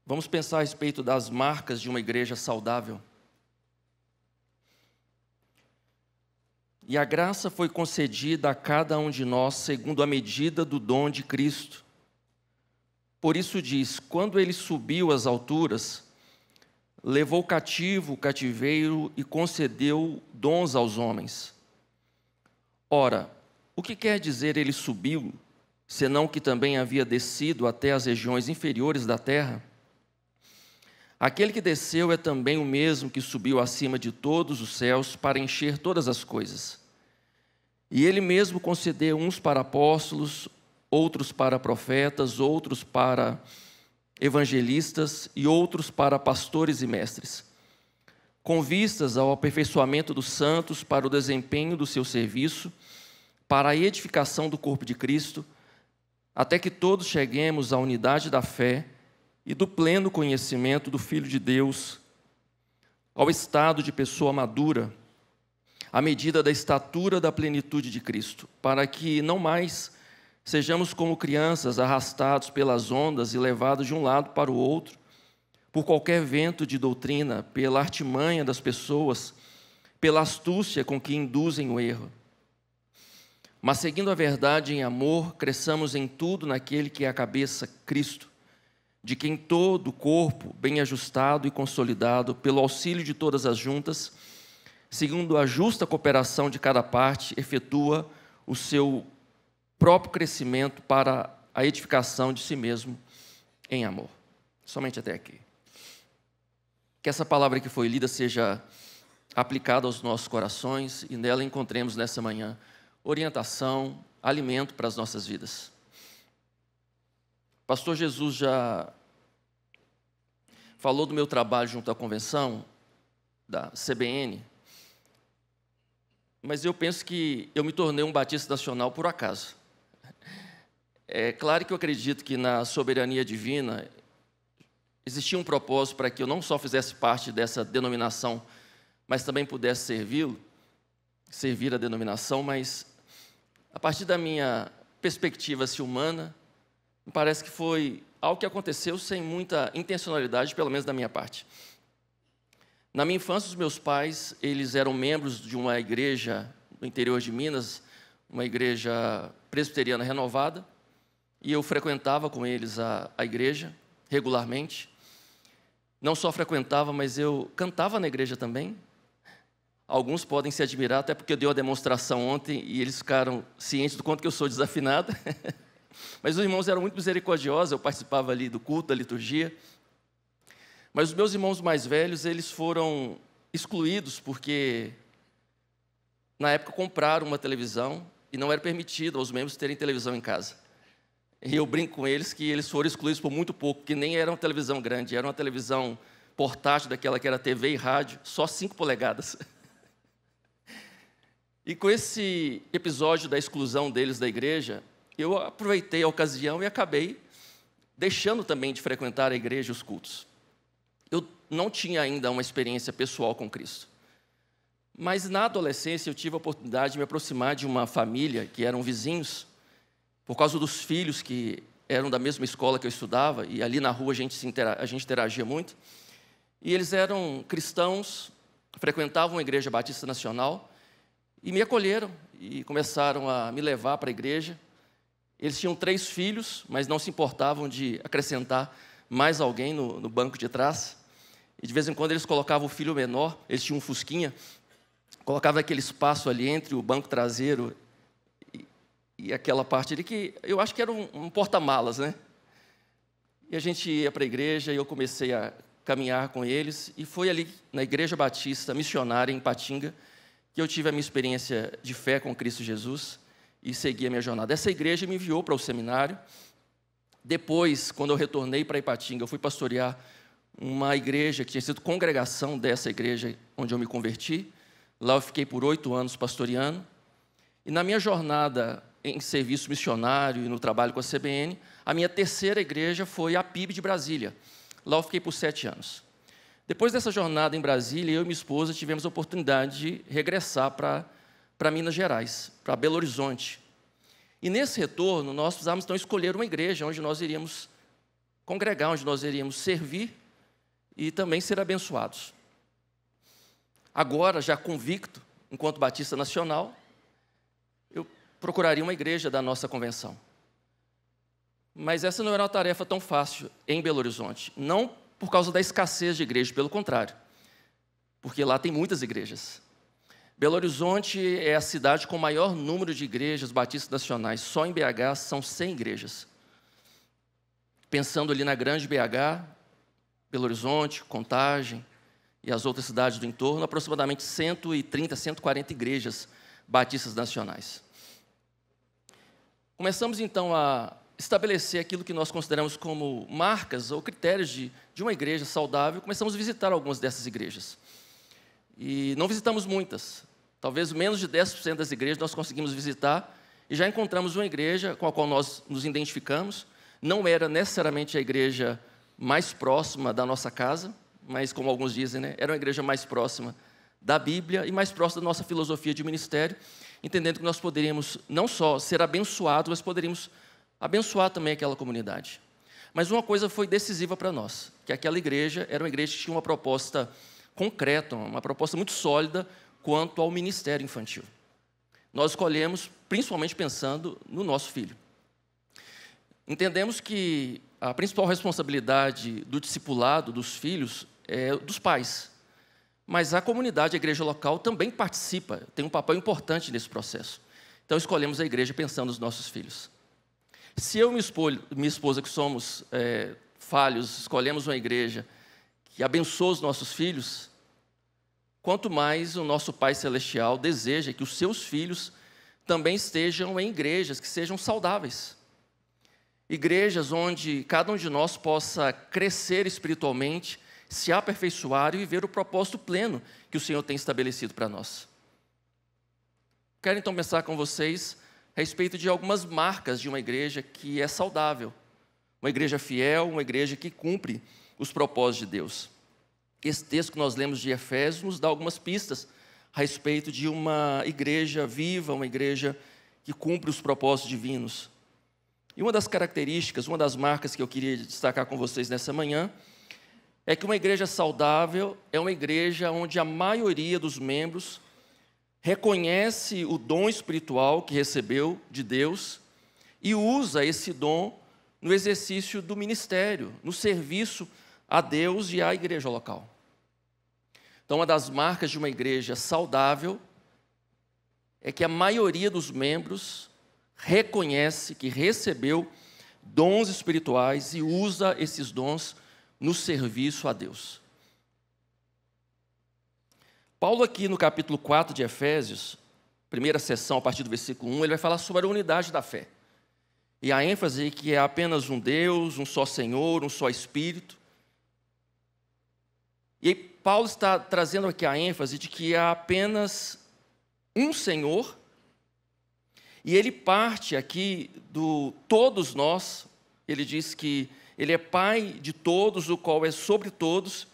Vamos pensar a respeito das marcas de uma igreja saudável. E a graça foi concedida a cada um de nós segundo a medida do dom de Cristo. Por isso diz, quando ele subiu às alturas, levou cativo o cativeiro e concedeu dons aos homens. Ora, o que quer dizer ele subiu, senão que também havia descido até as regiões inferiores da terra? Aquele que desceu é também o mesmo que subiu acima de todos os céus para encher todas as coisas. E ele mesmo concedeu uns para apóstolos, outros para profetas, outros para evangelistas e outros para pastores e mestres, com vistas ao aperfeiçoamento dos santos para o desempenho do seu serviço, para a edificação do corpo de Cristo, até que todos cheguemos à unidade da fé e do pleno conhecimento do Filho de Deus, ao estado de pessoa madura, à medida da estatura da plenitude de Cristo, para que não mais sejamos como crianças arrastados pelas ondas e levados de um lado para o outro, por qualquer vento de doutrina, pela artimanha das pessoas, pela astúcia com que induzem o erro. Mas seguindo a verdade em amor, cresçamos em tudo naquele que é a cabeça, Cristo, de quem todo o corpo, bem ajustado e consolidado, pelo auxílio de todas as juntas, segundo a justa cooperação de cada parte, efetua o seu próprio crescimento para a edificação de si mesmo em amor. Somente até aqui. Que essa palavra que foi lida seja aplicada aos nossos corações e nela encontremos nessa manhã orientação, alimento para as nossas vidas. Pastor Jesus já falou do meu trabalho junto à convenção da CBN, mas eu penso que eu me tornei um batista nacional por acaso. É claro que eu acredito que na soberania divina existia um propósito para que eu não só fizesse parte dessa denominação, mas também pudesse servir a denominação, mas a partir da minha perspectiva humana, me parece que foi algo que aconteceu sem muita intencionalidade, pelo menos da minha parte. Na minha infância, os meus pais, eles eram membros de uma igreja no interior de Minas, uma igreja presbiteriana renovada, e eu frequentava com eles a igreja regularmente. Não só frequentava, mas eu cantava na igreja também. Alguns podem se admirar, até porque eu dei uma demonstração ontem e eles ficaram cientes do quanto que eu sou desafinado. Mas os irmãos eram muito misericordiosos, eu participava ali do culto, da liturgia. Mas os meus irmãos mais velhos, eles foram excluídos porque, na época, compraram uma televisão e não era permitido aos membros terem televisão em casa. E eu brinco com eles que eles foram excluídos por muito pouco, porque nem era uma televisão grande, era uma televisão portátil, daquela que era TV e rádio, só 5 polegadas. E com esse episódio da exclusão deles da igreja, eu aproveitei a ocasião e acabei deixando também de frequentar a igreja e os cultos. Eu não tinha ainda uma experiência pessoal com Cristo. Mas na adolescência eu tive a oportunidade de me aproximar de uma família que eram vizinhos, por causa dos filhos que eram da mesma escola que eu estudava, e ali na rua a gente interagia muito. E eles eram cristãos, frequentavam a Igreja Batista Nacional, e me acolheram e começaram a me levar para a igreja. Eles tinham 3 filhos, mas não se importavam de acrescentar mais alguém no banco de trás. E de vez em quando eles colocavam o filho menor, eles tinham um fusquinha, colocavam aquele espaço ali entre o banco traseiro e aquela parte ali, que eu acho que era um porta-malas, né? E a gente ia para a igreja e eu comecei a caminhar com eles. E foi ali, na Igreja Batista Missionária, em Ipatinga, que eu tive a minha experiência de fé com Cristo Jesus e segui a minha jornada. Essa igreja me enviou para o seminário. Depois, quando eu retornei para Ipatinga, eu fui pastorear uma igreja que tinha sido congregação dessa igreja onde eu me converti. Lá eu fiquei por 8 anos pastoreando. E na minha jornada em serviço missionário e no trabalho com a CBN, a minha terceira igreja foi a PIB de Brasília. Lá eu fiquei por 7 anos. Depois dessa jornada em Brasília, eu e minha esposa tivemos a oportunidade de regressar para Minas Gerais, para Belo Horizonte. E nesse retorno, nós precisávamos então escolher uma igreja onde nós iríamos congregar, onde nós iríamos servir e também ser abençoados. Agora, já convicto, enquanto Batista Nacional, eu procuraria uma igreja da nossa convenção. Mas essa não era uma tarefa tão fácil em Belo Horizonte. Não por causa da escassez de igrejas, pelo contrário. Porque lá tem muitas igrejas. Belo Horizonte é a cidade com o maior número de igrejas batistas nacionais. Só em BH são 100 igrejas. Pensando ali na grande BH, Belo Horizonte, Contagem e as outras cidades do entorno, aproximadamente 130, 140 igrejas batistas nacionais. Começamos então a estabelecer aquilo que nós consideramos como marcas ou critérios de uma igreja saudável. Começamos a visitar algumas dessas igrejas. E não visitamos muitas. Talvez menos de 10% das igrejas nós conseguimos visitar e já encontramos uma igreja com a qual nós nos identificamos. Não era necessariamente a igreja mais próxima da nossa casa, mas, como alguns dizem, né, era uma igreja mais próxima da Bíblia e mais próxima da nossa filosofia de ministério, entendendo que nós poderíamos não só ser abençoados, mas poderíamos abençoar também aquela comunidade. Mas uma coisa foi decisiva para nós, que aquela igreja era uma igreja que tinha uma proposta concreta, uma proposta muito sólida quanto ao ministério infantil. Nós escolhemos, principalmente pensando no nosso filho. Entendemos que a principal responsabilidade do discipulado dos filhos é dos pais, mas a comunidade, a igreja local, também participa, tem um papel importante nesse processo. Então, escolhemos a igreja pensando nos nossos filhos. Se eu e minha esposa, que somos falhos, escolhemos uma igreja que abençoa os nossos filhos, quanto mais o nosso Pai Celestial deseja que os seus filhos também estejam em igrejas que sejam saudáveis. Igrejas onde cada um de nós possa crescer espiritualmente, se aperfeiçoar e viver o propósito pleno que o Senhor tem estabelecido para nós. Quero então pensar com vocês a respeito de algumas marcas de uma igreja que é saudável, uma igreja fiel, uma igreja que cumpre os propósitos de Deus. Esse texto que nós lemos de Efésios nos dá algumas pistas a respeito de uma igreja viva, uma igreja que cumpre os propósitos divinos. E uma das características, uma das marcas que eu queria destacar com vocês nessa manhã, é que uma igreja saudável é uma igreja onde a maioria dos membros reconhece o dom espiritual que recebeu de Deus e usa esse dom no exercício do ministério, no serviço a Deus e à igreja local. Então, uma das marcas de uma igreja saudável é que a maioria dos membros reconhece que recebeu dons espirituais e usa esses dons no serviço a Deus. Paulo aqui no capítulo 4 de Efésios, primeira sessão, a partir do versículo 1, ele vai falar sobre a unidade da fé. E a ênfase é que é apenas um Deus, um só Senhor, um só Espírito. E aí Paulo está trazendo aqui a ênfase de que há apenas um Senhor, e ele parte aqui do todos nós, ele diz que ele é Pai de todos, o qual é sobre todos.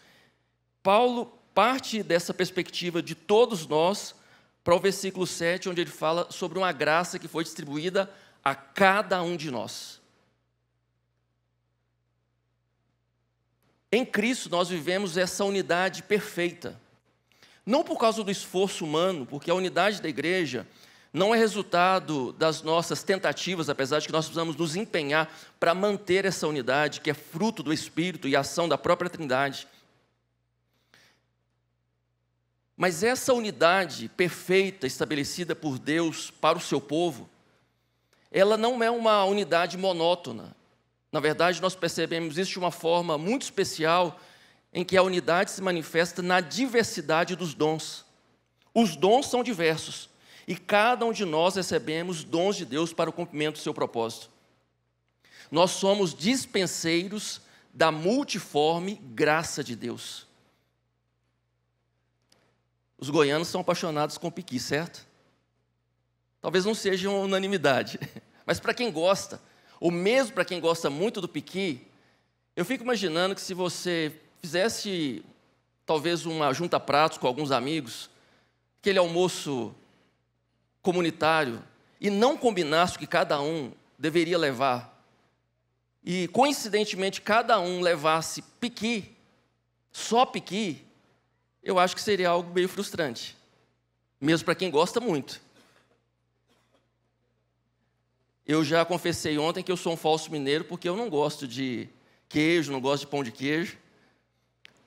Paulo parte dessa perspectiva de todos nós para o versículo 7, onde ele fala sobre uma graça que foi distribuída a cada um de nós. Em Cristo nós vivemos essa unidade perfeita. Não por causa do esforço humano, porque a unidade da igreja não é resultado das nossas tentativas, apesar de que nós precisamos nos empenhar para manter essa unidade, que é fruto do Espírito e ação da própria Trindade. Mas essa unidade perfeita, estabelecida por Deus para o seu povo, ela não é uma unidade monótona. Na verdade, nós percebemos isso de uma forma muito especial, em que a unidade se manifesta na diversidade dos dons. Os dons são diversos, e cada um de nós recebemos dons de Deus para o cumprimento do seu propósito. Nós somos dispenseiros da multiforme graça de Deus. Os goianos são apaixonados com piqui, certo? Talvez não seja uma unanimidade, mas para quem gosta, ou mesmo para quem gosta muito do piqui, eu fico imaginando que se você fizesse talvez uma junta-pratos com alguns amigos, aquele almoço comunitário, e não combinasse o que cada um deveria levar, e coincidentemente cada um levasse piqui, só piqui, eu acho que seria algo meio frustrante, mesmo para quem gosta muito. Eu já confessei ontem que eu sou um falso mineiro porque eu não gosto de queijo, não gosto de pão de queijo.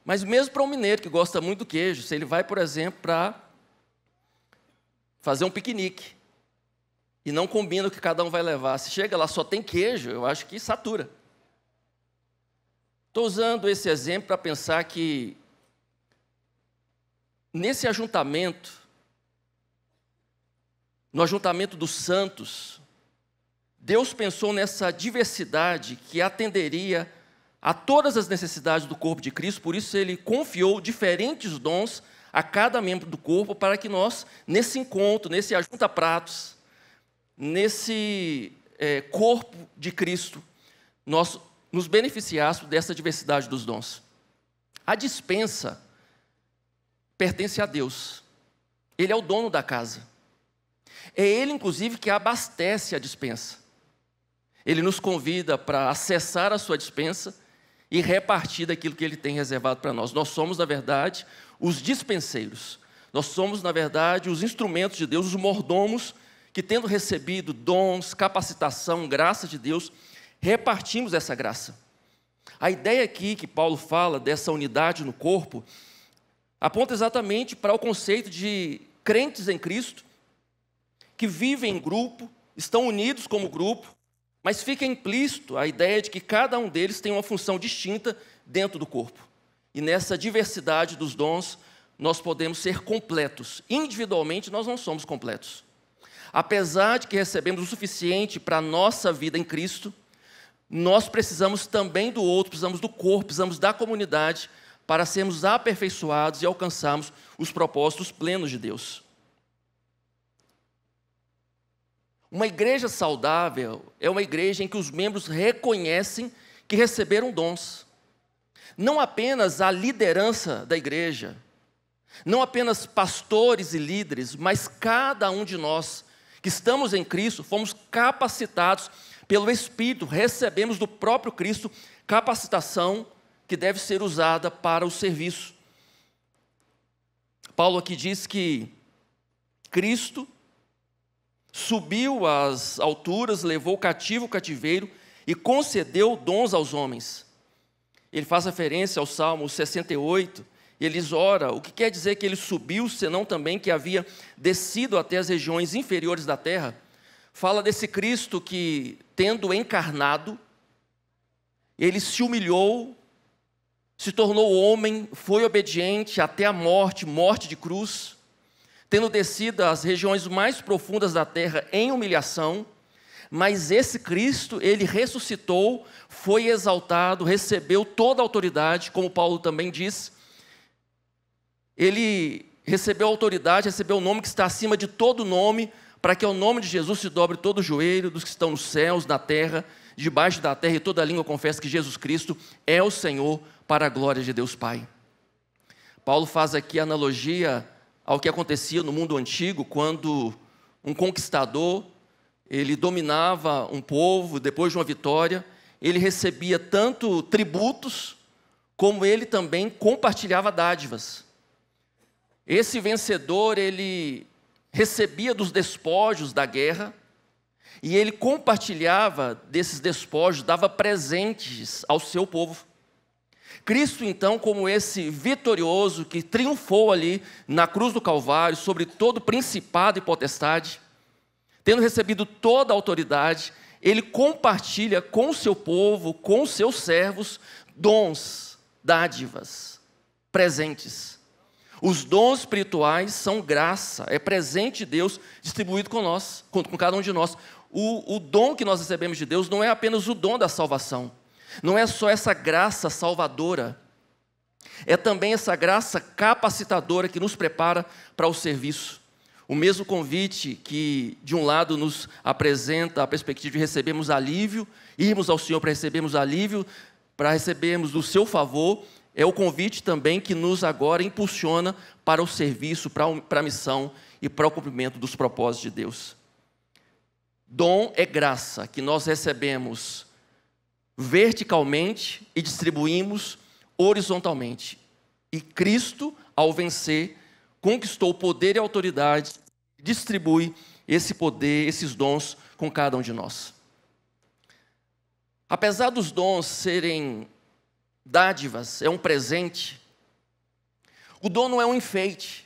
Mas mesmo para um mineiro que gosta muito do queijo, se ele vai, por exemplo, para fazer um piquenique e não combina o que cada um vai levar, se chega lá só tem queijo, eu acho que satura. Estou usando esse exemplo para pensar que nesse ajuntamento, no ajuntamento dos santos, Deus pensou nessa diversidade que atenderia a todas as necessidades do corpo de Cristo, por isso Ele confiou diferentes dons a cada membro do corpo, para que nós, nesse encontro, nesse ajunta-pratos, nesse corpo de Cristo, nós nos beneficiássemos dessa diversidade dos dons. A despensa pertence a Deus. Ele é o dono da casa. É Ele, inclusive, que abastece a despensa. Ele nos convida para acessar a sua despensa e repartir daquilo que Ele tem reservado para nós. Nós somos, na verdade, os dispenseiros. Nós somos, na verdade, os instrumentos de Deus, os mordomos, que tendo recebido dons, capacitação, graça de Deus, repartimos essa graça. A ideia aqui que Paulo fala dessa unidade no corpo, aponta exatamente para o conceito de crentes em Cristo, que vivem em grupo, estão unidos como grupo, mas fica implícito a ideia de que cada um deles tem uma função distinta dentro do corpo. E nessa diversidade dos dons, nós podemos ser completos. Individualmente, nós não somos completos. Apesar de que recebemos o suficiente para a nossa vida em Cristo, nós precisamos também do outro, precisamos do corpo, precisamos da comunidade, para sermos aperfeiçoados e alcançarmos os propósitos plenos de Deus. Uma igreja saudável é uma igreja em que os membros reconhecem que receberam dons. Não apenas a liderança da igreja, não apenas pastores e líderes, mas cada um de nós que estamos em Cristo, fomos capacitados pelo Espírito, recebemos do próprio Cristo capacitação que deve ser usada para o serviço. Paulo aqui diz que Cristo subiu às alturas, levou cativo o cativeiro e concedeu dons aos homens. Ele faz referência ao Salmo 68, e ele diz, ora, o que quer dizer que ele subiu, senão também que havia descido até as regiões inferiores da terra? Fala desse Cristo que, tendo encarnado, ele se humilhou, se tornou homem, foi obediente até a morte, morte de cruz, tendo descido às regiões mais profundas da terra em humilhação, mas esse Cristo, ele ressuscitou, foi exaltado, recebeu toda a autoridade, como Paulo também diz. Ele recebeu a autoridade, recebeu o nome que está acima de todo nome, para que ao nome de Jesus se dobre todo o joelho dos que estão nos céus, na terra, debaixo da terra, e toda língua confessa que Jesus Cristo é o Senhor, para a glória de Deus Pai. Paulo faz aqui a analogia ao que acontecia no mundo antigo, quando um conquistador, ele dominava um povo, depois de uma vitória, ele recebia tanto tributos, como ele também compartilhava dádivas. Esse vencedor, ele recebia dos despojos da guerra, e ele compartilhava desses despojos, dava presentes ao seu povo. Cristo, então, como esse vitorioso que triunfou ali na cruz do Calvário, sobre todo principado e potestade, tendo recebido toda a autoridade, ele compartilha com o seu povo, com os seus servos, dons, dádivas, presentes. Os dons espirituais são graça, é presente de Deus distribuído com nós, com cada um de nós. O dom que nós recebemos de Deus não é apenas o dom da salvação, não é só essa graça salvadora, é também essa graça capacitadora que nos prepara para o serviço. O mesmo convite que, de um lado, nos apresenta a perspectiva de recebermos alívio, irmos ao Senhor para recebermos alívio, para recebermos do seu favor, é o convite também que nos agora impulsiona para o serviço, para a missão e para o cumprimento dos propósitos de Deus. Dom é graça que nós recebemos verticalmente e distribuímos horizontalmente. E Cristo, ao vencer, conquistou o poder e a autoridade, distribui esse poder, esses dons com cada um de nós. Apesar dos dons serem dádivas, é um presente, o dom não é um enfeite.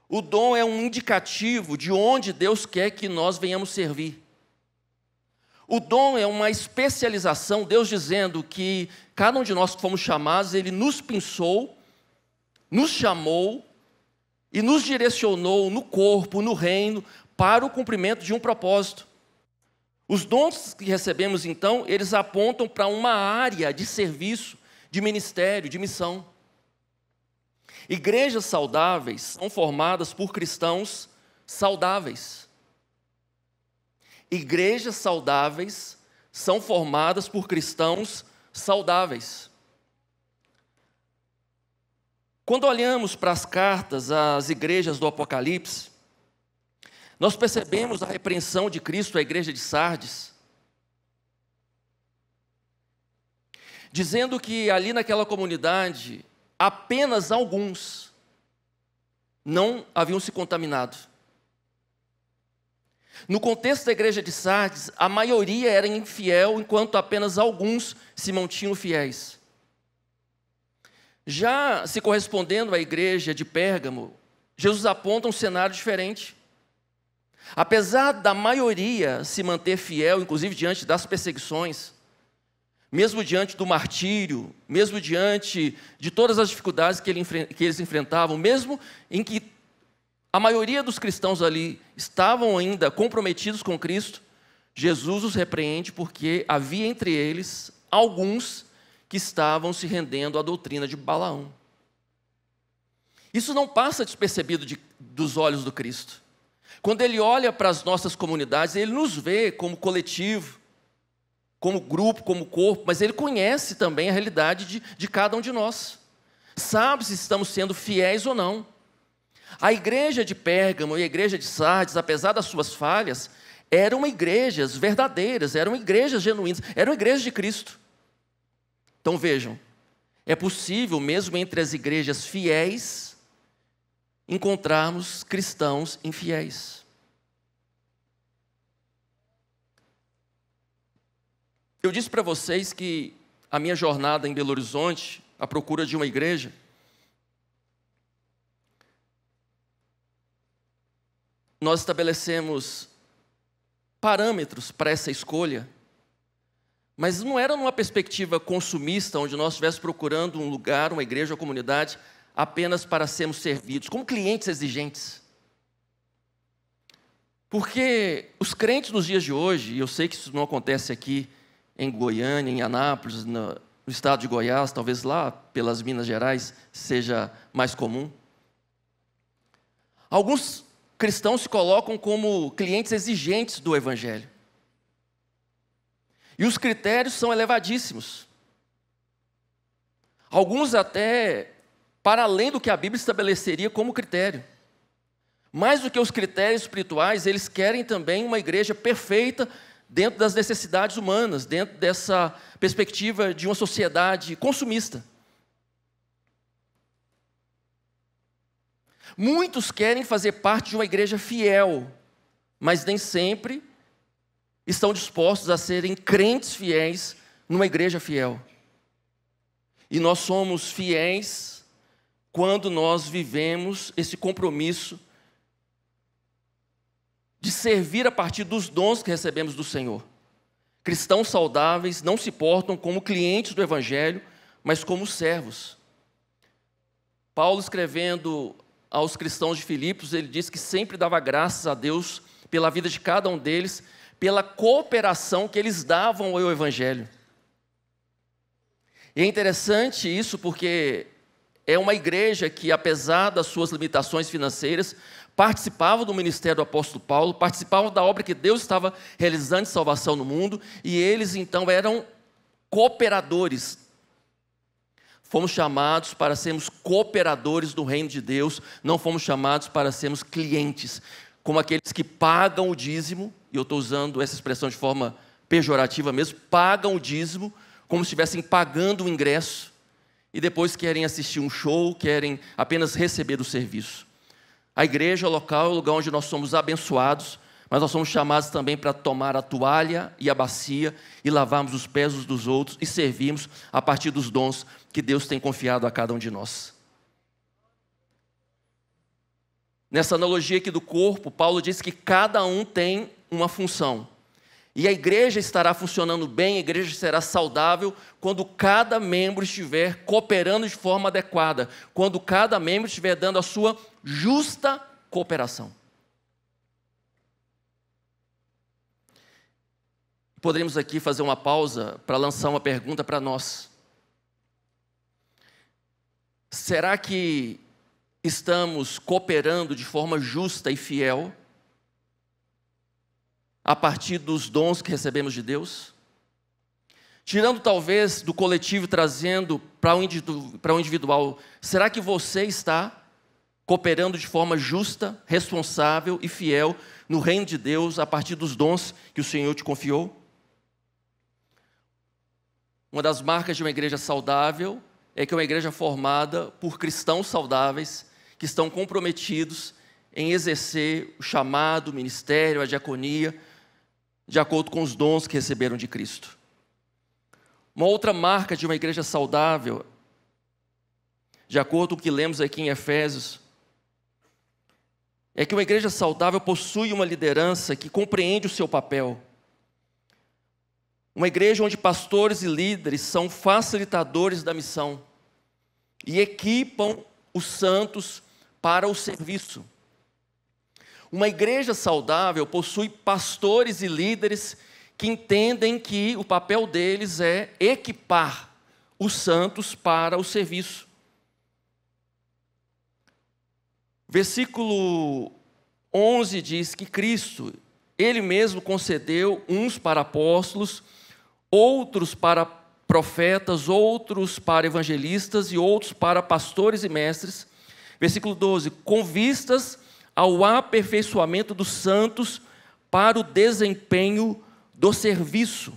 O dom é um indicativo de onde Deus quer que nós venhamos servir. O dom é uma especialização, Deus dizendo que cada um de nós que fomos chamados, Ele nos pensou, nos chamou e nos direcionou no corpo, no reino, para o cumprimento de um propósito. Os dons que recebemos, então, eles apontam para uma área de serviço, de ministério, de missão. Igrejas saudáveis são formadas por cristãos saudáveis. Igrejas saudáveis são formadas por cristãos saudáveis. Quando olhamos para as cartas às igrejas do Apocalipse, nós percebemos a repreensão de Cristo à igreja de Sardes, dizendo que ali naquela comunidade, apenas alguns não haviam se contaminado. No contexto da igreja de Sardes, a maioria era infiel, enquanto apenas alguns se mantinham fiéis. Já se correspondendo à igreja de Pérgamo, Jesus aponta um cenário diferente. Apesar da maioria se manter fiel, inclusive diante das perseguições, mesmo diante do martírio, mesmo diante de todas as dificuldades que eles enfrentavam, mesmo em que a maioria dos cristãos ali estavam ainda comprometidos com Cristo, Jesus os repreende porque havia entre eles alguns que estavam se rendendo à doutrina de Balaão. Isso não passa despercebido dos olhos do Cristo. Quando Ele olha para as nossas comunidades, Ele nos vê como coletivo, como grupo, como corpo, mas Ele conhece também a realidade de cada um de nós. Sabe se estamos sendo fiéis ou não. A igreja de Pérgamo e a igreja de Sardes, apesar das suas falhas, eram igrejas verdadeiras, eram igrejas genuínas, eram igrejas de Cristo. Então vejam, é possível mesmo entre as igrejas fiéis encontrarmos cristãos infiéis. Eu disse para vocês que a minha jornada em Belo Horizonte, à procura de uma igreja, nós estabelecemos parâmetros para essa escolha, mas não era numa perspectiva consumista, onde nós estivéssemos procurando um lugar, uma igreja, uma comunidade, apenas para sermos servidos, como clientes exigentes. Porque os crentes nos dias de hoje, e eu sei que isso não acontece aqui em Goiânia, em Anápolis, no estado de Goiás, talvez lá pelas Minas Gerais seja mais comum. Alguns cristãos se colocam como clientes exigentes do Evangelho. E os critérios são elevadíssimos. Alguns até para além do que a Bíblia estabeleceria como critério. Mais do que os critérios espirituais, eles querem também uma igreja perfeita dentro das necessidades humanas, dentro dessa perspectiva de uma sociedade consumista. Muitos querem fazer parte de uma igreja fiel, mas nem sempre estão dispostos a serem crentes fiéis numa igreja fiel. E nós somos fiéis quando nós vivemos esse compromisso de servir a partir dos dons que recebemos do Senhor. Cristãos saudáveis não se portam como clientes do Evangelho, mas como servos. Paulo, escrevendo aos cristãos de Filipos, ele diz que sempre dava graças a Deus pela vida de cada um deles, pela cooperação que eles davam ao Evangelho. E é interessante isso porque é uma igreja que, apesar das suas limitações financeiras, participava do ministério do apóstolo Paulo, participava da obra que Deus estava realizando de salvação no mundo, e eles então eram cooperadores. Fomos chamados para sermos cooperadores do reino de Deus, não fomos chamados para sermos clientes, como aqueles que pagam o dízimo, e eu estou usando essa expressão de forma pejorativa mesmo, pagam o dízimo como se estivessem pagando o ingresso e depois querem assistir um show, querem apenas receber o serviço. A igreja local é o lugar onde nós somos abençoados, mas nós somos chamados também para tomar a toalha e a bacia e lavarmos os pés uns dos outros e servirmos a partir dos dons que Deus tem confiado a cada um de nós. Nessa analogia aqui do corpo, Paulo diz que cada um tem uma função. E a igreja estará funcionando bem, a igreja será saudável quando cada membro estiver cooperando de forma adequada, quando cada membro estiver dando a sua justa cooperação. Poderíamos aqui fazer uma pausa para lançar uma pergunta para nós. Será que estamos cooperando de forma justa e fiel a partir dos dons que recebemos de Deus? Tirando talvez do coletivo, trazendo para o individual, será que você está cooperando de forma justa, responsável e fiel no reino de Deus a partir dos dons que o Senhor te confiou? Uma das marcas de uma igreja saudável é que é uma igreja formada por cristãos saudáveis que estão comprometidos em exercer o chamado, o ministério, a diaconia, de acordo com os dons que receberam de Cristo. Uma outra marca de uma igreja saudável, de acordo com o que lemos aqui em Efésios, é que uma igreja saudável possui uma liderança que compreende o seu papel. Uma igreja onde pastores e líderes são facilitadores da missão e equipam os santos para o serviço. Uma igreja saudável possui pastores e líderes que entendem que o papel deles é equipar os santos para o serviço. Versículo 11 diz que Cristo, Ele mesmo concedeu uns para apóstolos, outros para profetas, outros para evangelistas e outros para pastores e mestres. Versículo 12, com vistas ao aperfeiçoamento dos santos para o desempenho do serviço,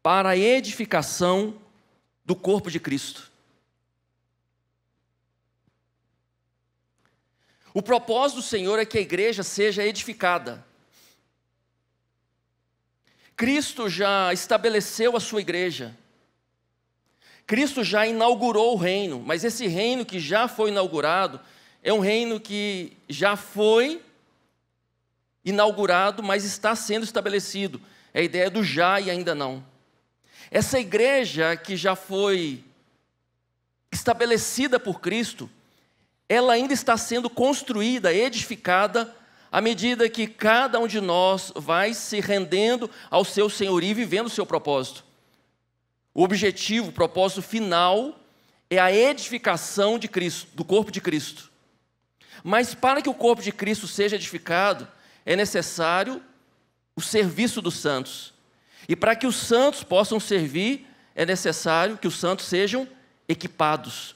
para a edificação do corpo de Cristo. O propósito do Senhor é que a igreja seja edificada. Cristo já estabeleceu a sua igreja. Cristo já inaugurou o reino, mas esse reino que já foi inaugurado é um reino que já foi inaugurado, mas está sendo estabelecido. É a ideia do já e ainda não. Essa igreja que já foi estabelecida por Cristo, ela ainda está sendo construída, edificada, à medida que cada um de nós vai se rendendo ao seu senhorio e vivendo o seu propósito. O objetivo, o propósito final é a edificação de Cristo, do corpo de Cristo. Mas para que o corpo de Cristo seja edificado, é necessário o serviço dos santos. E para que os santos possam servir, é necessário que os santos sejam equipados.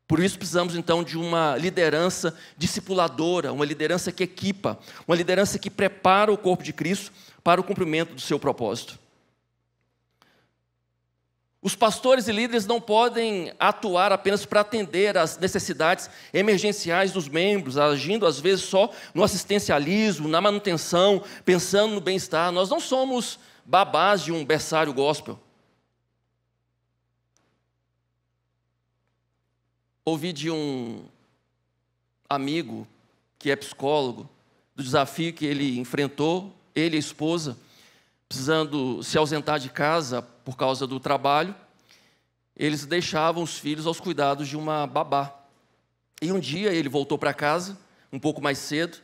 Por isso precisamos então de uma liderança discipuladora, uma liderança que equipa, uma liderança que prepara o corpo de Cristo para o cumprimento do seu propósito. Os pastores e líderes não podem atuar apenas para atender às necessidades emergenciais dos membros, agindo às vezes só no assistencialismo, na manutenção, pensando no bem-estar. Nós não somos babás de um berçário gospel. Ouvi de um amigo que é psicólogo, do desafio que ele enfrentou, ele e a esposa, precisando se ausentar de casa por causa do trabalho, eles deixavam os filhos aos cuidados de uma babá. E um dia ele voltou para casa, um pouco mais cedo,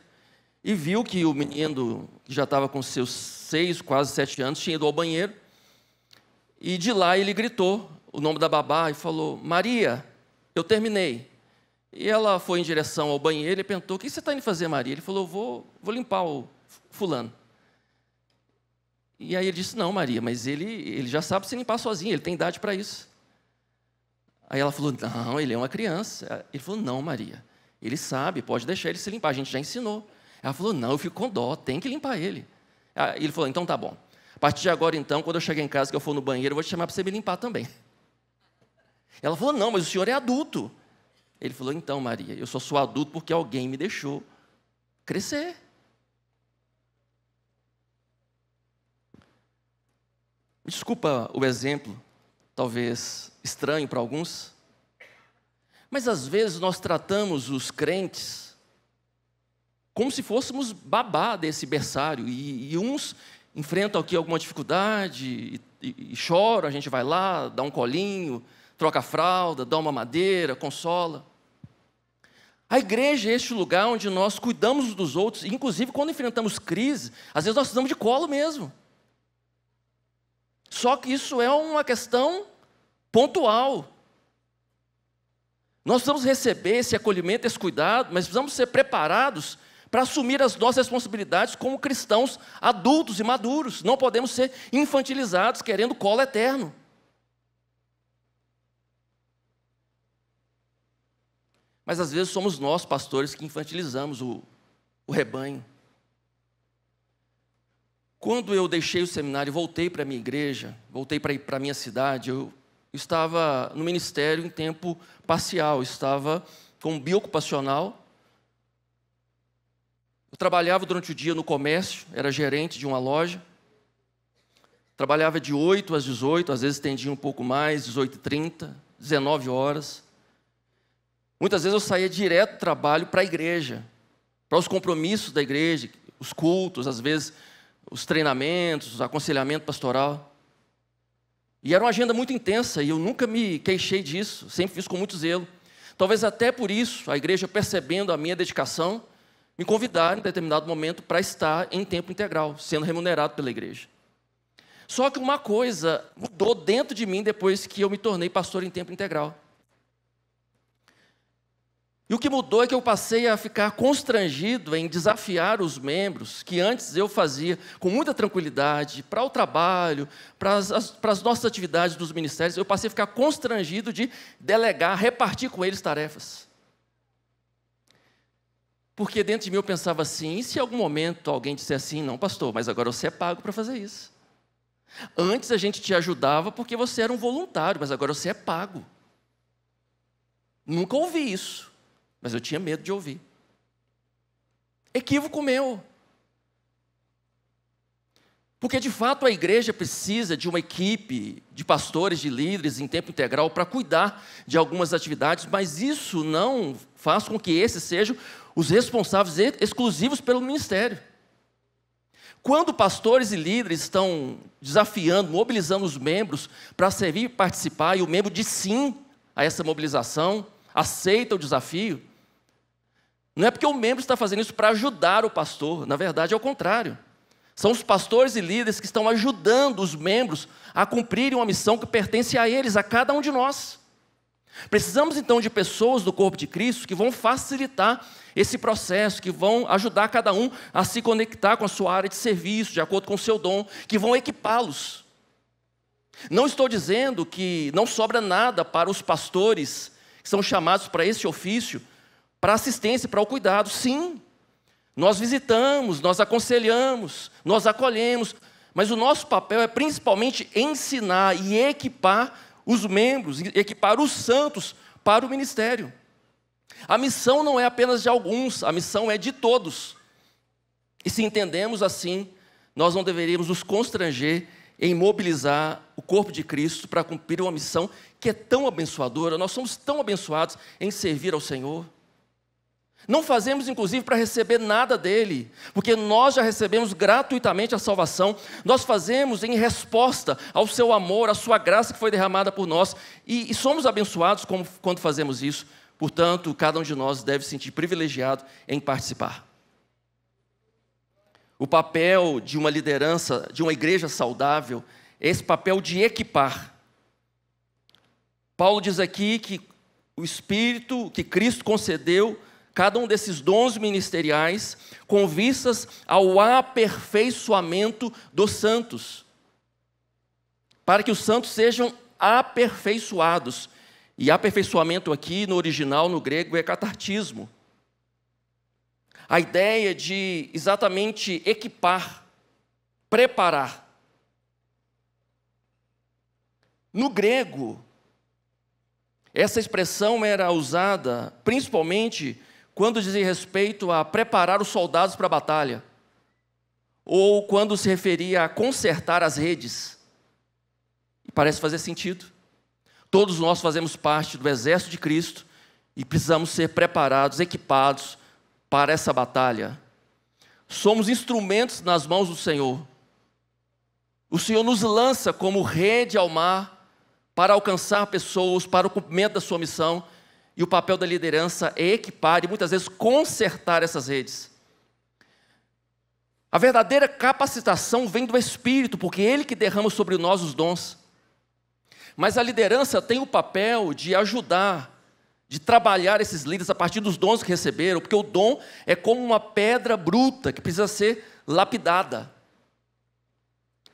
e viu que o menino, que já estava com seus 6, quase 7 anos, tinha ido ao banheiro, e de lá ele gritou o nome da babá e falou: Maria, eu terminei. E ela foi em direção ao banheiro e perguntou: o que você está indo fazer, Maria? Ele falou: vou limpar o fulano. E aí ele disse: não, Maria, mas ele já sabe se limpar sozinho, ele tem idade para isso. Aí ela falou: não, ele é uma criança. Ele falou: não, Maria, ele sabe, pode deixar ele se limpar, a gente já ensinou. Ela falou: não, eu fico com dó, tem que limpar ele. Aí ele falou: então tá bom. A partir de agora, então, quando eu chegar em casa, que eu for no banheiro, eu vou te chamar para você me limpar também. Ela falou, não, mas o senhor é adulto. Ele falou, então, Maria, eu só sou adulto porque alguém me deixou crescer. Desculpa o exemplo, talvez estranho para alguns, mas às vezes nós tratamos os crentes como se fôssemos babá desse berçário, e uns enfrentam aqui alguma dificuldade e choram, a gente vai lá, dá um colinho, troca a fralda, dá uma madeira, consola. A igreja é este lugar onde nós cuidamos dos outros, inclusive quando enfrentamos crise, às vezes nós precisamos de colo mesmo. Só que isso é uma questão pontual. Nós precisamos receber esse acolhimento, esse cuidado, mas precisamos ser preparados para assumir as nossas responsabilidades como cristãos adultos e maduros. Não podemos ser infantilizados, querendo colo eterno. Mas às vezes somos nós, pastores, que infantilizamos o rebanho. Quando eu deixei o seminário e voltei para a minha igreja, voltei para a minha cidade, eu estava no ministério em tempo parcial, estava como biocupacional. Eu trabalhava durante o dia no comércio, era gerente de uma loja. Trabalhava de 8 às 18, às vezes estendia um pouco mais, 18h30, 19 horas. Muitas vezes eu saía direto do trabalho para a igreja, para os compromissos da igreja, os cultos, às vezes os treinamentos, o aconselhamento pastoral. E era uma agenda muito intensa, e eu nunca me queixei disso, sempre fiz com muito zelo. Talvez até por isso, a igreja, percebendo a minha dedicação, me convidaram em determinado momento para estar em tempo integral, sendo remunerado pela igreja. Só que uma coisa mudou dentro de mim depois que eu me tornei pastor em tempo integral. E o que mudou é que eu passei a ficar constrangido em desafiar os membros, que antes eu fazia com muita tranquilidade, para o trabalho, para as nossas atividades dos ministérios, eu passei a ficar constrangido de delegar, repartir com eles tarefas. Porque dentro de mim eu pensava assim, e se em algum momento alguém disser assim, não, pastor, mas agora você é pago para fazer isso. Antes a gente te ajudava porque você era um voluntário, mas agora você é pago. Nunca ouvi isso. Mas eu tinha medo de ouvir. Equívoco meu. Porque, de fato, a igreja precisa de uma equipe de pastores, de líderes em tempo integral para cuidar de algumas atividades, mas isso não faz com que esses sejam os responsáveis exclusivos pelo ministério. Quando pastores e líderes estão desafiando, mobilizando os membros para servir e participar, e o membro diz sim a essa mobilização, aceita o desafio, não é porque o membro está fazendo isso para ajudar o pastor, na verdade é o contrário. São os pastores e líderes que estão ajudando os membros a cumprirem uma missão que pertence a eles, a cada um de nós. Precisamos então de pessoas do corpo de Cristo que vão facilitar esse processo, que vão ajudar cada um a se conectar com a sua área de serviço, de acordo com o seu dom, que vão equipá-los. Não estou dizendo que não sobra nada para os pastores que são chamados para esse ofício, para assistência, para o cuidado. Sim, nós visitamos, nós aconselhamos, nós acolhemos, mas o nosso papel é principalmente ensinar e equipar os membros, equipar os santos para o ministério. A missão não é apenas de alguns, a missão é de todos. E se entendemos assim, nós não deveríamos nos constranger em mobilizar o corpo de Cristo para cumprir uma missão que é tão abençoadora. Nós somos tão abençoados em servir ao Senhor. Não fazemos, inclusive, para receber nada dele, porque nós já recebemos gratuitamente a salvação. Nós fazemos em resposta ao seu amor, à sua graça que foi derramada por nós, e somos abençoados quando fazemos isso. Portanto, cada um de nós deve se sentir privilegiado em participar. O papel de uma liderança, de uma igreja saudável, é esse papel de equipar. Paulo diz aqui que o Espírito que Cristo concedeu, cada um desses dons ministeriais, com vistas ao aperfeiçoamento dos santos, para que os santos sejam aperfeiçoados. E aperfeiçoamento aqui, no original, no grego, é catartismo. A ideia de exatamente equipar, preparar. No grego, essa expressão era usada principalmente quando dizia respeito a preparar os soldados para a batalha, ou quando se referia a consertar as redes. E parece fazer sentido. Todos nós fazemos parte do exército de Cristo e precisamos ser preparados, equipados para essa batalha. Somos instrumentos nas mãos do Senhor. O Senhor nos lança como rede ao mar para alcançar pessoas, para o cumprimento da sua missão. E o papel da liderança é equipar e muitas vezes consertar essas redes. A verdadeira capacitação vem do Espírito, porque é Ele que derrama sobre nós os dons. Mas a liderança tem o papel de ajudar, de trabalhar esses líderes a partir dos dons que receberam, porque o dom é como uma pedra bruta que precisa ser lapidada.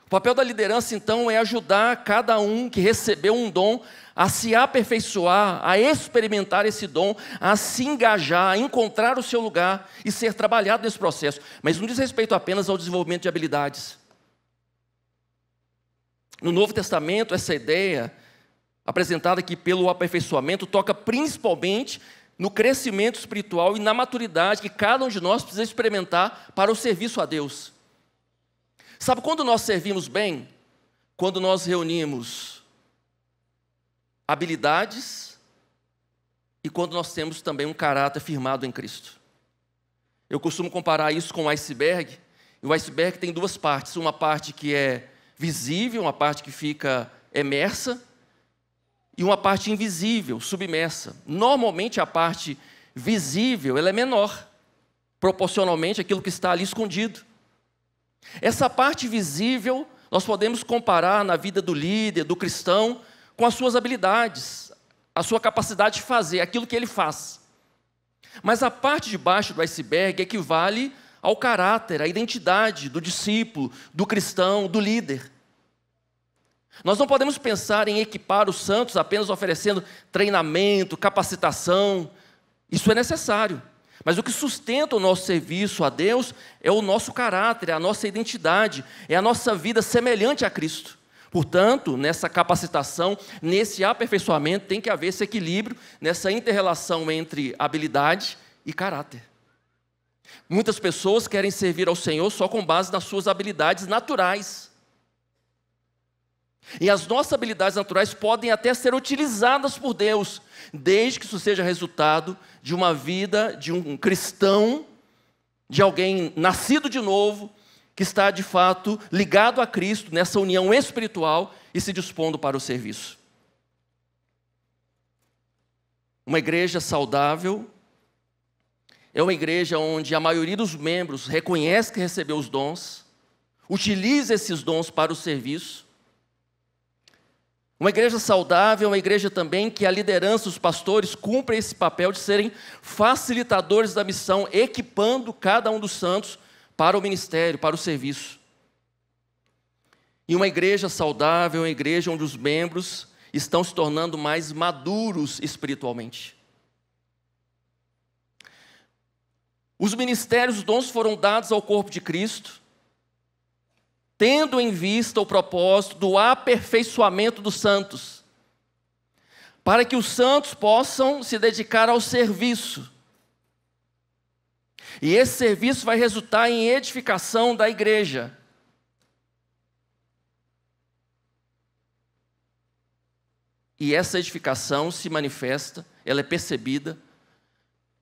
O papel da liderança, então, é ajudar cada um que recebeu um dom a se aperfeiçoar, a experimentar esse dom, a se engajar, a encontrar o seu lugar e ser trabalhado nesse processo. Mas não diz respeito apenas ao desenvolvimento de habilidades. No Novo Testamento, essa ideia, apresentada aqui pelo aperfeiçoamento, toca principalmente no crescimento espiritual e na maturidade que cada um de nós precisa experimentar para o serviço a Deus. Sabe quando nós servimos bem? Quando nós reunimos habilidades e quando nós temos também um caráter firmado em Cristo. Eu costumo comparar isso com o iceberg, e o iceberg tem duas partes, uma parte que é visível, uma parte que fica emersa, e uma parte invisível, submersa. Normalmente a parte visível ela é menor, proporcionalmente àquilo que está ali escondido. Essa parte visível, nós podemos comparar na vida do líder, do cristão, com as suas habilidades, a sua capacidade de fazer aquilo que ele faz. Mas a parte de baixo do iceberg equivale ao caráter, à identidade do discípulo, do cristão, do líder. Nós não podemos pensar em equipar os santos apenas oferecendo treinamento, capacitação. Isso é necessário. Mas o que sustenta o nosso serviço a Deus é o nosso caráter, é a nossa identidade, é a nossa vida semelhante a Cristo. Portanto, nessa capacitação, nesse aperfeiçoamento, tem que haver esse equilíbrio, nessa inter-relação entre habilidade e caráter. Muitas pessoas querem servir ao Senhor só com base nas suas habilidades naturais. E as nossas habilidades naturais podem até ser utilizadas por Deus, desde que isso seja resultado de uma vida de um cristão, de alguém nascido de novo, que está de fato ligado a Cristo nessa união espiritual e se dispondo para o serviço. Uma igreja saudável é uma igreja onde a maioria dos membros reconhece que recebeu os dons, utiliza esses dons para o serviço. Uma igreja saudável é uma igreja também que a liderança, os pastores, cumprem esse papel de serem facilitadores da missão, equipando cada um dos santos para o ministério, para o serviço. E uma igreja saudável é uma igreja onde os membros estão se tornando mais maduros espiritualmente. Os ministérios, os dons foram dados ao corpo de Cristo, tendo em vista o propósito do aperfeiçoamento dos santos, para que os santos possam se dedicar ao serviço. E esse serviço vai resultar em edificação da igreja. E essa edificação se manifesta, ela é percebida,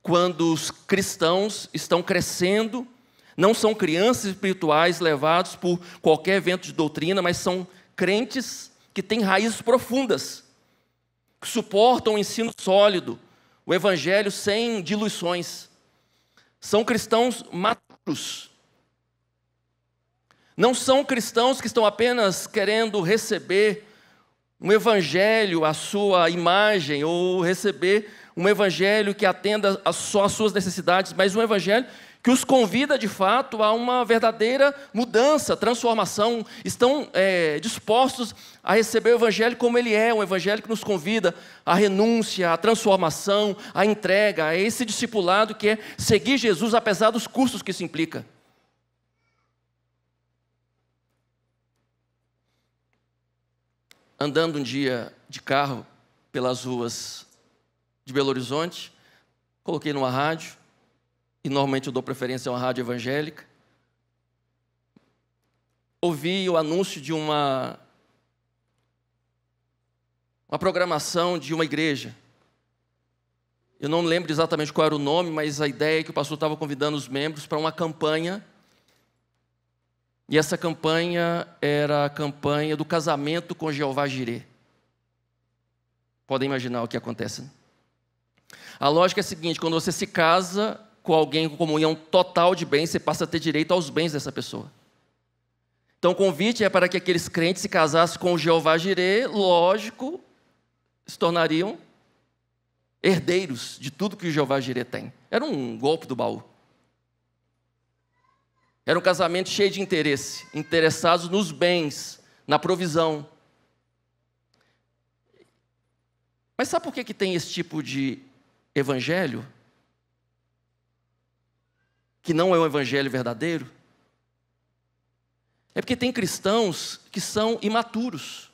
quando os cristãos estão crescendo. Não são crianças espirituais levados por qualquer vento de doutrina, mas são crentes que têm raízes profundas, que suportam o ensino sólido, o evangelho sem diluições. São cristãos maduros. Não são cristãos que estão apenas querendo receber um evangelho à sua imagem, ou receber um evangelho que atenda só às suas necessidades, mas um evangelho que os convida, de fato, a uma verdadeira mudança, transformação. Estão dispostos a receber o Evangelho como ele é, um Evangelho que nos convida à renúncia, à transformação, à entrega, a esse discipulado que é seguir Jesus, apesar dos custos que isso implica. andando um dia de carro pelas ruas de Belo Horizonte, coloquei numa rádio, e normalmente eu dou preferência a uma rádio evangélica. Ouvi o anúncio de uma programação de uma igreja. Eu não lembro exatamente qual era o nome, mas a ideia é que o pastor estava convidando os membros para uma campanha. E essa campanha era a campanha do casamento com Jeová Jirê. Podem imaginar o que acontece, né? A lógica é a seguinte: quando você se casa com alguém com comunhão total de bens, você passa a ter direito aos bens dessa pessoa. Então o convite é para que aqueles crentes se casassem com o Jeová Jirê, lógico, se tornariam herdeiros de tudo que o Jeová Jirê tem. Era um golpe do baú. Era um casamento cheio de interesse, interessados nos bens, na provisão. Mas sabe por que tem esse tipo de evangelho? Que não é um evangelho verdadeiro? É porque tem cristãos que são imaturos.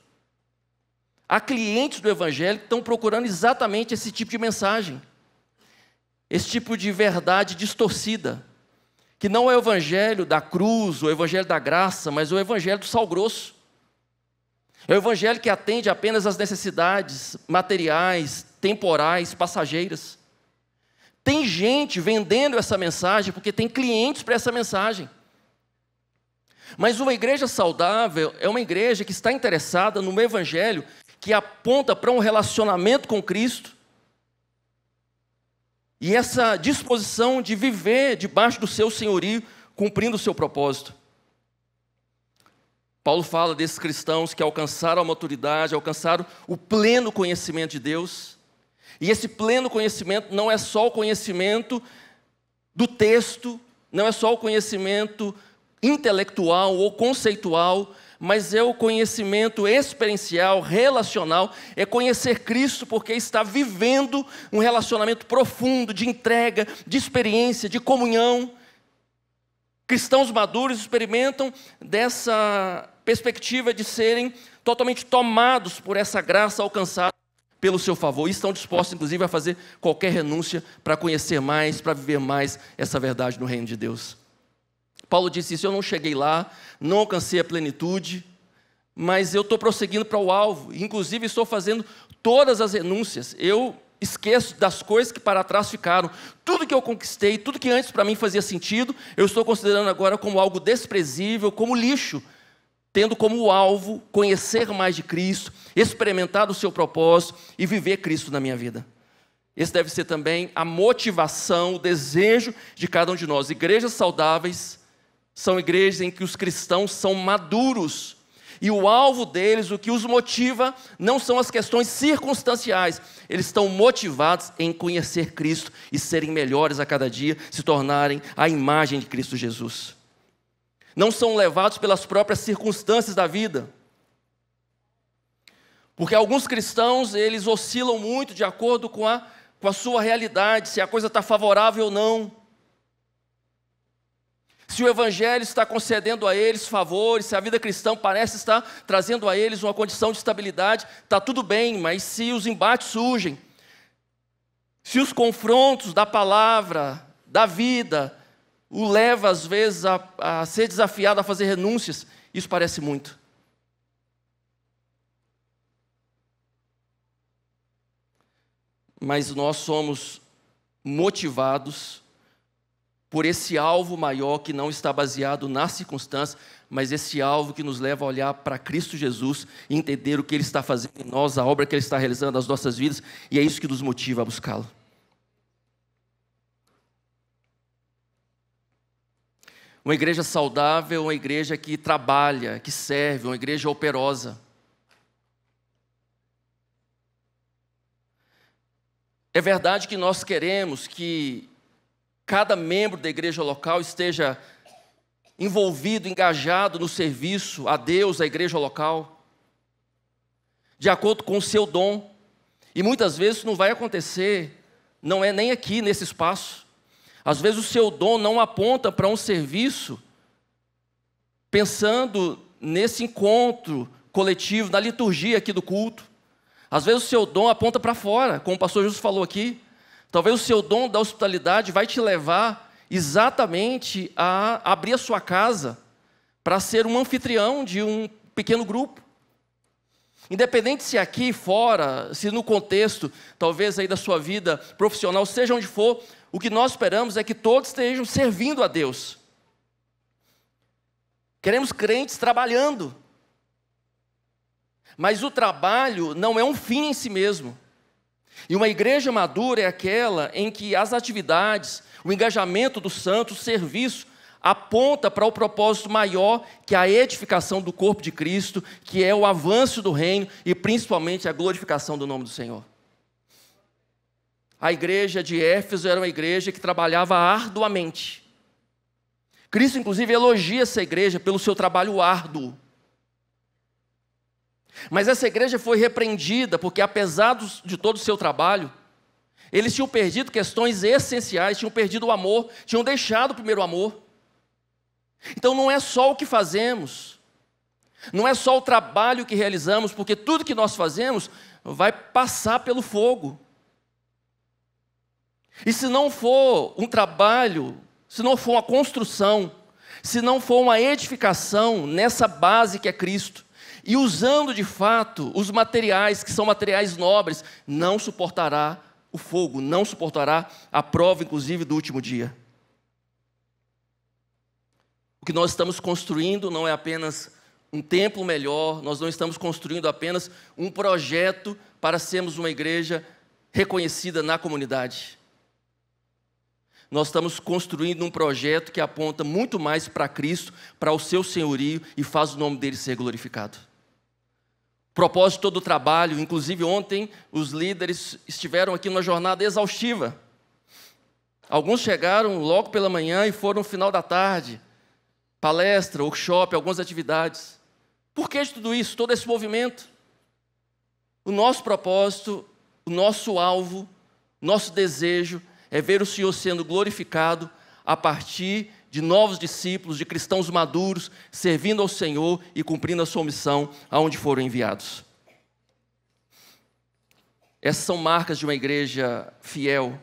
Há clientes do evangelho que estão procurando exatamente esse tipo de mensagem. Esse tipo de verdade distorcida. Que não é o evangelho da cruz, o evangelho da graça, mas o evangelho do sal grosso. É o evangelho que atende apenas às necessidades materiais, temporais, passageiras. Tem gente vendendo essa mensagem porque tem clientes para essa mensagem. Mas uma igreja saudável é uma igreja que está interessada no evangelho que aponta para um relacionamento com Cristo. E essa disposição de viver debaixo do seu senhorio, cumprindo o seu propósito. Paulo fala desses cristãos que alcançaram a maturidade, alcançaram o pleno conhecimento de Deus. E esse pleno conhecimento não é só o conhecimento do texto, não é só o conhecimento intelectual ou conceitual, mas é o conhecimento experiencial, relacional, é conhecer Cristo porque está vivendo um relacionamento profundo, de entrega, de experiência, de comunhão. Cristãos maduros experimentam dessa perspectiva de serem totalmente tomados por essa graça alcançada pelo seu favor, e estão dispostos, inclusive, a fazer qualquer renúncia para conhecer mais, para viver mais essa verdade no reino de Deus. Paulo disse isso: eu não cheguei lá, não alcancei a plenitude, mas eu estou prosseguindo para o alvo, inclusive estou fazendo todas as renúncias. Eu esqueço das coisas que para trás ficaram. Tudo que eu conquistei, tudo que antes para mim fazia sentido, eu estou considerando agora como algo desprezível, como lixo, tendo como alvo conhecer mais de Cristo, experimentar o seu propósito e viver Cristo na minha vida. Esse deve ser também a motivação, o desejo de cada um de nós. Igrejas saudáveis são igrejas em que os cristãos são maduros. E o alvo deles, o que os motiva, não são as questões circunstanciais. Eles estão motivados em conhecer Cristo e serem melhores a cada dia, se tornarem a imagem de Cristo Jesus. Não são levados pelas próprias circunstâncias da vida. Porque alguns cristãos, eles oscilam muito de acordo com a sua realidade, se a coisa está favorável ou não. Se o evangelho está concedendo a eles favores, se a vida cristã parece estar trazendo a eles uma condição de estabilidade, está tudo bem, mas se os embates surgem, se os confrontos da palavra, da vida, o leva às vezes a ser desafiado a fazer renúncias, isso parece muito. Mas nós somos motivados por esse alvo maior que não está baseado nas circunstâncias, mas esse alvo que nos leva a olhar para Cristo Jesus e entender o que Ele está fazendo em nós, a obra que Ele está realizando nas nossas vidas, e é isso que nos motiva a buscá-lo. Uma igreja saudável, uma igreja que trabalha, que serve, uma igreja operosa. É verdade que nós queremos que cada membro da igreja local esteja envolvido, engajado no serviço a Deus, à igreja local, de acordo com o seu dom. E muitas vezes isso não vai acontecer, não é nem aqui nesse espaço. Às vezes o seu dom não aponta para um serviço pensando nesse encontro coletivo, na liturgia aqui do culto. Às vezes o seu dom aponta para fora, como o pastor Jesus falou aqui. Talvez o seu dom da hospitalidade vai te levar exatamente a abrir a sua casa para ser um anfitrião de um pequeno grupo. Independente se aqui fora, se no contexto, talvez aí da sua vida profissional, seja onde for, o que nós esperamos é que todos estejam servindo a Deus. Queremos crentes trabalhando. Mas o trabalho não é um fim em si mesmo. E uma igreja madura é aquela em que as atividades, o engajamento dos santos, o serviço, aponta para o propósito maior, que é a edificação do corpo de Cristo, que é o avanço do reino e principalmente a glorificação do nome do Senhor. A igreja de Éfeso era uma igreja que trabalhava arduamente. Cristo, inclusive, elogia essa igreja pelo seu trabalho árduo. Mas essa igreja foi repreendida porque, apesar de todo o seu trabalho, eles tinham perdido questões essenciais, tinham perdido o amor, tinham deixado o primeiro amor. Então não é só o que fazemos, não é só o trabalho que realizamos, porque tudo que nós fazemos vai passar pelo fogo. E se não for um trabalho, se não for uma construção, se não for uma edificação nessa base que é Cristo, e usando de fato os materiais, que são materiais nobres, não suportará o fogo, não suportará a prova, inclusive, do último dia. O que nós estamos construindo não é apenas um templo melhor, nós não estamos construindo apenas um projeto para sermos uma igreja reconhecida na comunidade. Nós estamos construindo um projeto que aponta muito mais para Cristo, para o seu senhorio e faz o nome dele ser glorificado. O propósito todo do trabalho, inclusive ontem, os líderes estiveram aqui numa jornada exaustiva. Alguns chegaram logo pela manhã e foram no final da tarde. Palestra, workshop, algumas atividades. Por que de tudo isso, todo esse movimento? O nosso propósito, o nosso alvo, nosso desejo é ver o Senhor sendo glorificado a partir de novos discípulos, de cristãos maduros, servindo ao Senhor e cumprindo a sua missão aonde foram enviados. Essas são marcas de uma igreja fiel.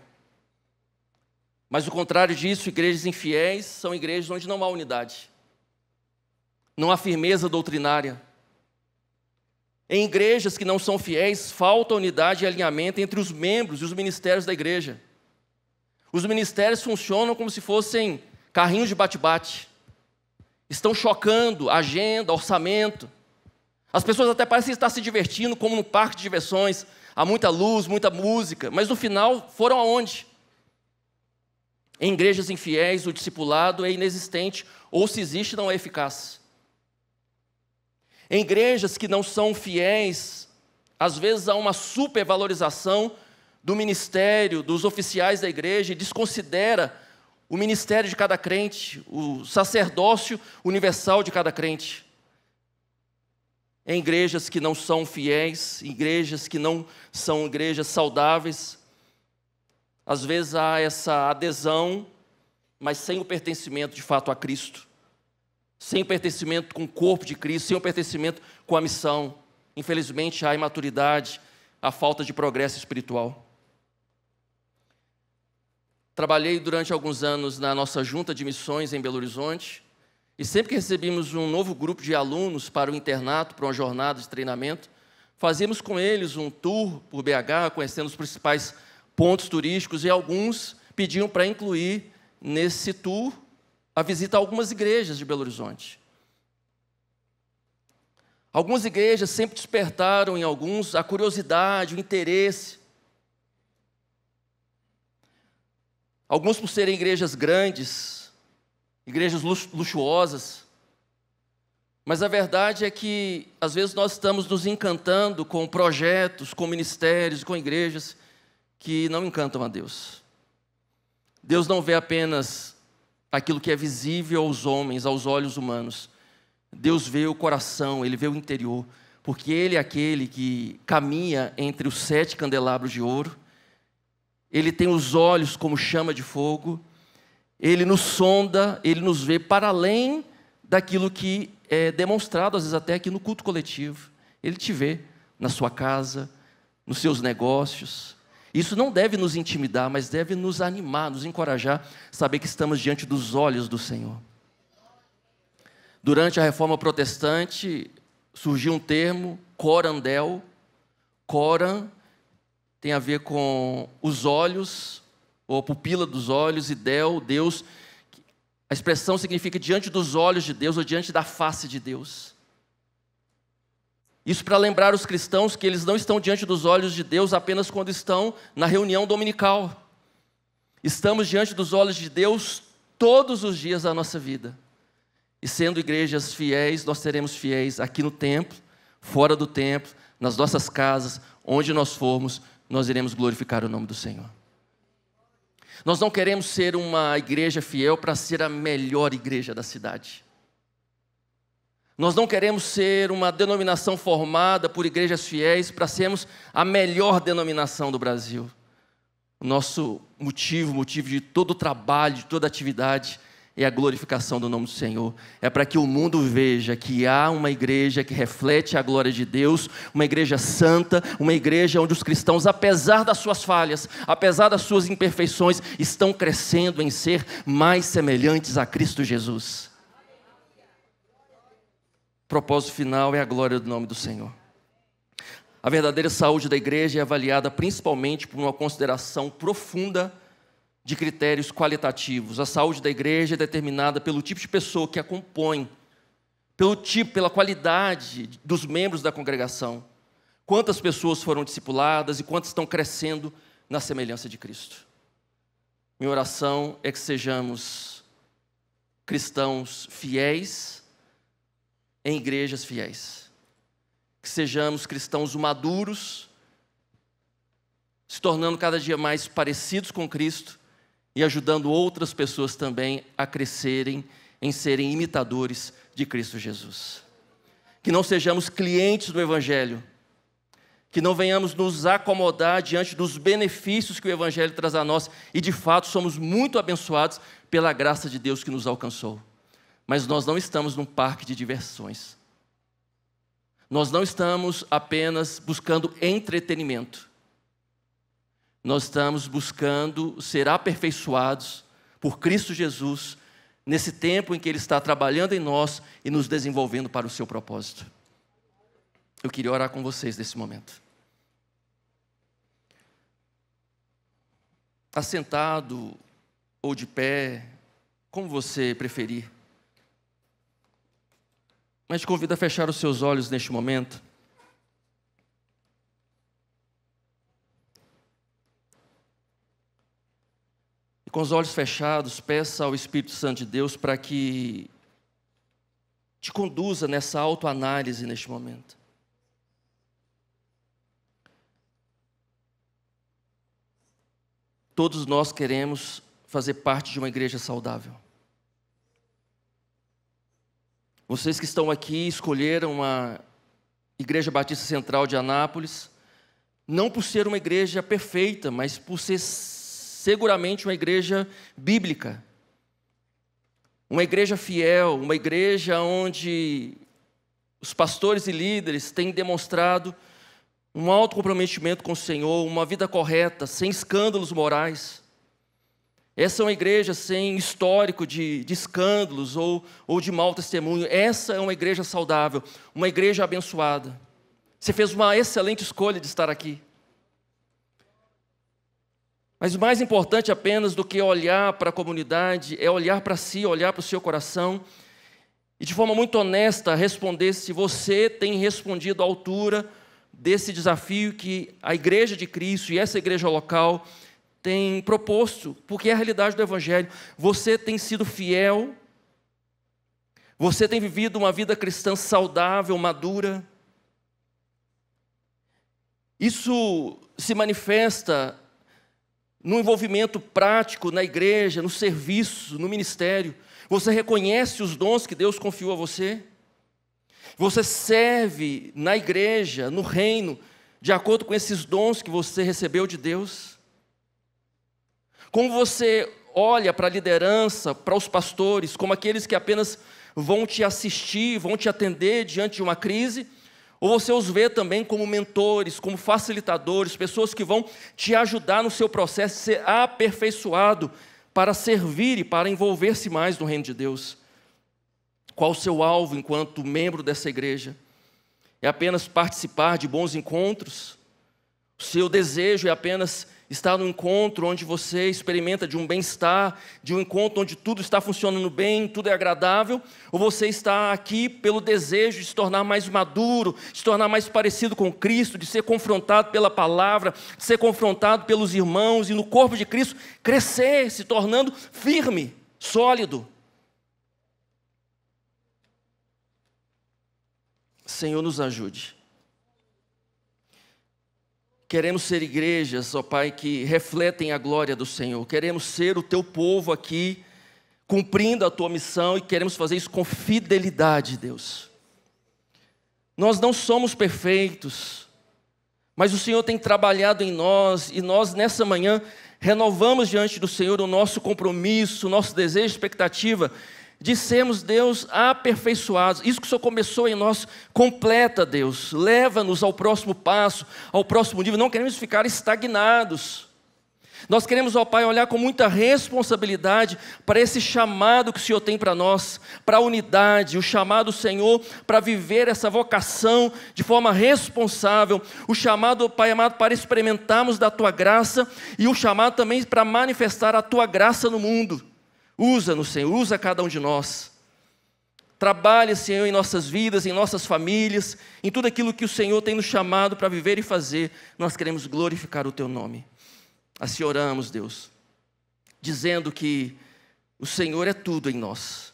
Mas o contrário disso, igrejas infiéis são igrejas onde não há unidade. Não há firmeza doutrinária. Em igrejas que não são fiéis, falta unidade e alinhamento entre os membros e os ministérios da igreja. Os ministérios funcionam como se fossem carrinhos de bate-bate. Estão chocando agenda, orçamento. As pessoas até parecem estar se divertindo como num parque de diversões. Há muita luz, muita música. Mas no final foram aonde? Em igrejas infiéis, o discipulado é inexistente, ou se existe, não é eficaz. Em igrejas que não são fiéis, às vezes há uma supervalorização do ministério, dos oficiais da igreja, e desconsidera o ministério de cada crente, o sacerdócio universal de cada crente. Em igrejas que não são fiéis, igrejas que não são igrejas saudáveis, às vezes há essa adesão, mas sem o pertencimento de fato a Cristo. Sem o pertencimento com o corpo de Cristo, sem o pertencimento com a missão. Infelizmente há imaturidade, há falta de progresso espiritual. Trabalhei durante alguns anos na nossa junta de missões em Belo Horizonte, e sempre que recebíamos um novo grupo de alunos para o internato, para uma jornada de treinamento, fazíamos com eles um tour por BH, conhecendo os principais pontos turísticos, e alguns pediam para incluir nesse tour a visita a algumas igrejas de Belo Horizonte. Algumas igrejas sempre despertaram em alguns a curiosidade, o interesse. Alguns por serem igrejas grandes, igrejas luxuosas. Mas a verdade é que, às vezes, nós estamos nos encantando com projetos, com ministérios, com igrejas que não encantam a Deus. Deus não vê apenas aquilo que é visível aos homens, aos olhos humanos. Deus vê o coração, Ele vê o interior, porque Ele é aquele que caminha entre os 7 candelabros de ouro. Ele tem os olhos como chama de fogo. Ele nos sonda, Ele nos vê para além daquilo que é demonstrado, às vezes até aqui no culto coletivo. Ele te vê na sua casa, nos seus negócios. Isso não deve nos intimidar, mas deve nos animar, nos encorajar, saber que estamos diante dos olhos do Senhor. Durante a Reforma Protestante, surgiu um termo, corandel. Coran tem a ver com os olhos, ou a pupila dos olhos, e del, Deus. A expressão significa diante dos olhos de Deus, ou diante da face de Deus. Isso para lembrar os cristãos que eles não estão diante dos olhos de Deus apenas quando estão na reunião dominical. Estamos diante dos olhos de Deus todos os dias da nossa vida. E sendo igrejas fiéis, nós seremos fiéis aqui no templo, fora do templo, nas nossas casas, onde nós formos, nós iremos glorificar o nome do Senhor. Nós não queremos ser uma igreja fiel para ser a melhor igreja da cidade. Nós não queremos ser uma denominação formada por igrejas fiéis para sermos a melhor denominação do Brasil. O nosso motivo de todo o trabalho, de toda a atividade, é a glorificação do nome do Senhor. É para que o mundo veja que há uma igreja que reflete a glória de Deus, uma igreja santa, uma igreja onde os cristãos, apesar das suas falhas, apesar das suas imperfeições, estão crescendo em ser mais semelhantes a Cristo Jesus. O propósito final é a glória do nome do Senhor. A verdadeira saúde da igreja é avaliada principalmente por uma consideração profunda de critérios qualitativos. A saúde da igreja é determinada pelo tipo de pessoa que a compõe, pela qualidade dos membros da congregação. Quantas pessoas foram discipuladas e quantas estão crescendo na semelhança de Cristo. Minha oração é que sejamos cristãos fiéis em igrejas fiéis. Que sejamos cristãos maduros, se tornando cada dia mais parecidos com Cristo e ajudando outras pessoas também a crescerem em serem imitadores de Cristo Jesus. Que não sejamos clientes do Evangelho, que não venhamos nos acomodar diante dos benefícios que o Evangelho traz a nós, e de fato somos muito abençoados pela graça de Deus que nos alcançou. Mas nós não estamos num parque de diversões. Nós não estamos apenas buscando entretenimento. Nós estamos buscando ser aperfeiçoados por Cristo Jesus, nesse tempo em que Ele está trabalhando em nós e nos desenvolvendo para o seu propósito. Eu queria orar com vocês nesse momento. Assentado ou de pé, como você preferir. Mas te convido a fechar os seus olhos neste momento. E com os olhos fechados, peça ao Espírito Santo de Deus para que te conduza nessa autoanálise neste momento. Todos nós queremos fazer parte de uma igreja saudável. Vocês que estão aqui escolheram a Igreja Batista Central de Anápolis, não por ser uma igreja perfeita, mas por ser seguramente uma igreja bíblica. Uma igreja fiel, uma igreja onde os pastores e líderes têm demonstrado um alto comprometimento com o Senhor, uma vida correta, sem escândalos morais. Essa é uma igreja sem histórico de escândalos ou de mau testemunho. Essa é uma igreja saudável, uma igreja abençoada. Você fez uma excelente escolha de estar aqui. Mas o mais importante apenas do que olhar para a comunidade é olhar para si, olhar para o seu coração e de forma muito honesta responder se você tem respondido à altura desse desafio que a Igreja de Cristo e essa igreja local tem proposto, porque é a realidade do Evangelho. Você tem sido fiel, você tem vivido uma vida cristã saudável, madura. Isso se manifesta no envolvimento prático na igreja, no serviço, no ministério. Você reconhece os dons que Deus confiou a você? Você serve na igreja, no reino, de acordo com esses dons que você recebeu de Deus? Como você olha para a liderança, para os pastores, como aqueles que apenas vão te assistir, vão te atender diante de uma crise, ou você os vê também como mentores, como facilitadores, pessoas que vão te ajudar no seu processo de ser aperfeiçoado para servir e para envolver-se mais no reino de Deus? Qual o seu alvo enquanto membro dessa igreja? É apenas participar de bons encontros? O seu desejo é apenas estar no encontro onde você experimenta de um bem-estar, de um encontro onde tudo está funcionando bem, tudo é agradável? Ou você está aqui pelo desejo de se tornar mais maduro, de se tornar mais parecido com Cristo, de ser confrontado pela palavra, de ser confrontado pelos irmãos e no corpo de Cristo crescer, se tornando firme, sólido? Senhor, nos ajude. Queremos ser igrejas, ó Pai, que refletem a glória do Senhor. Queremos ser o Teu povo aqui, cumprindo a Tua missão, e queremos fazer isso com fidelidade, Deus. Nós não somos perfeitos, mas o Senhor tem trabalhado em nós, e nós nessa manhã renovamos diante do Senhor o nosso compromisso, o nosso desejo, expectativa de sermos, Deus, aperfeiçoados. Isso que o Senhor começou em nós, completa, Deus. Leva-nos ao próximo passo, ao próximo nível. Não queremos ficar estagnados. Nós queremos, ó Pai, olhar com muita responsabilidade para esse chamado que o Senhor tem para nós, para a unidade, o chamado, Senhor, para viver essa vocação de forma responsável, o chamado, ó Pai amado, para experimentarmos da Tua graça, e o chamado também para manifestar a Tua graça no mundo. Usa-nos, Senhor, usa cada um de nós. Trabalhe, Senhor, em nossas vidas, em nossas famílias, em tudo aquilo que o Senhor tem nos chamado para viver e fazer. Nós queremos glorificar o Teu nome. Assim oramos, Deus, dizendo que o Senhor é tudo em nós.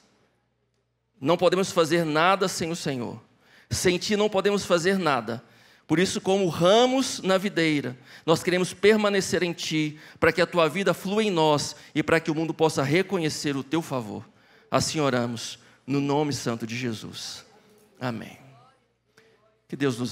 Não podemos fazer nada sem o Senhor. Sem Ti não podemos fazer nada. Por isso, como ramos na videira, nós queremos permanecer em Ti, para que a Tua vida flua em nós e para que o mundo possa reconhecer o Teu favor. Assim oramos, no nome santo de Jesus. Amém. Que Deus nos abençoe.